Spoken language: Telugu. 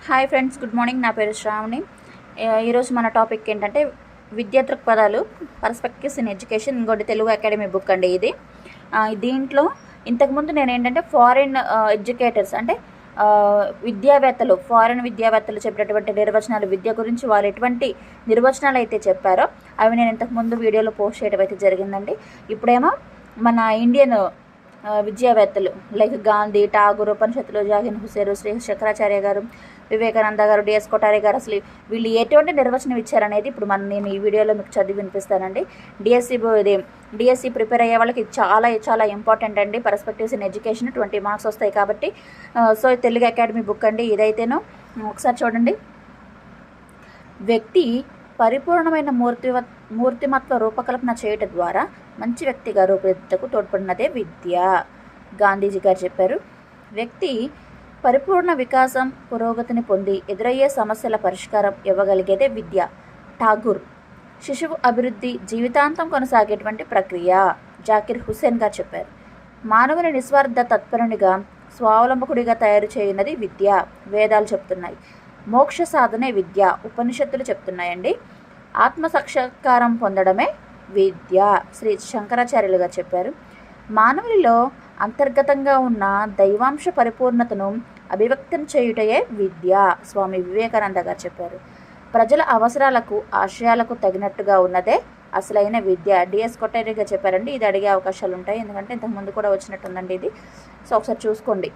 Hi friends, good morning. నా పేరు శ్రావణి. ఈరోజు మన టాపిక్ ఏంటంటే విద్యా దృక్పథాలు, పర్స్పెక్టివ్స్ ఇన్ ఎడ్యుకేషన్. ఇంకోటి తెలుగు అకాడమీ బుక్ అండి ఇది. దీంట్లో ఇంతకుముందు నేను ఏంటంటే ఫారిన్ ఎడ్యుకేటర్స్ అంటే ఫారిన్ విద్యావేత్తలు చెప్పినటువంటి నిర్వచనాలు, విద్య గురించి వాళ్ళు ఎటువంటి నిర్వచనాలు అయితే చెప్పారో అవి నేను ఇంతకుముందు వీడియోలో పోస్ట్ చేయడం అయితే జరిగిందండి. ఇప్పుడేమో మన ఇండియన్ విద్యావేత్తలు లైక్ గాంధీ, ఠాగూర్, ఉపనిషత్తులు, జాకిర్ హుసేన్, శ్రీ శంకరాచార్య గారు, వివేకానంద గారు, డిఎస్ కొఠారి గారు అసలు వీళ్ళు ఎటువంటి నిర్వచనం ఇచ్చారనేది ఇప్పుడు నేను ఈ వీడియోలో మీకు చదివి వినిపిస్తానండి. డిఎస్సి ప్రిపేర్ అయ్యే వాళ్ళకి చాలా చాలా ఇంపార్టెంట్ అండి. పర్స్పెక్టివ్స్ ఇన్ ఎడ్యుకేషన్ 20 మార్క్స్ వస్తాయి కాబట్టి. సో తెలుగు అకాడమీ బుక్ అండి ఇదైతేనో. ఒకసారి చూడండి. వ్యక్తి పరిపూర్ణమైన మూర్తిమత్వ రూపకల్పన చేయటం ద్వారా మంచి వ్యక్తిగా రూపుదిద్దుటకు తోడ్పడినదే విద్య. గాంధీజీ గారు చెప్పారు. వ్యక్తి పరిపూర్ణ వికాసం, పురోగతిని పొంది ఎదురయ్యే సమస్యల పరిష్కారం ఇవ్వగలిగేదే విద్య. ఠాగూర్. శిశువు అభివృద్ధి జీవితాంతం కొనసాగేటువంటి ప్రక్రియ. జాకిర్ హుసేన్ గారు చెప్పారు. మానవుని నిస్వార్థ తత్పరునిగా, స్వావలంబకుడిగా తయారు చేయనది విద్య. వేదాలు చెప్తున్నాయి. మోక్ష సాధనే విద్య. ఉపనిషత్తులు చెప్తున్నాయండి. ఆత్మసాక్షాత్కారం పొందడమే విద్య. శ్రీ శంకరాచార్యులు గారు చెప్పారు. మానవునిలో అంతర్గతంగా ఉన్న దైవాంశ పరిపూర్ణతను అభివ్యక్తం చేయుటయే విద్య. స్వామి వివేకానంద గారు చెప్పారు. ప్రజల అవసరాలకు, ఆశయాలకు తగినట్టుగా ఉన్నదే అసలైన విద్య. డిఎస్ కొఠారి గారు చెప్పారండి. ఇది అడిగే అవకాశాలు ఉంటాయి, ఎందుకంటే ఇంతకుముందు కూడా వచ్చినట్టుందండి ఇది. సో ఒకసారి చూసుకోండి.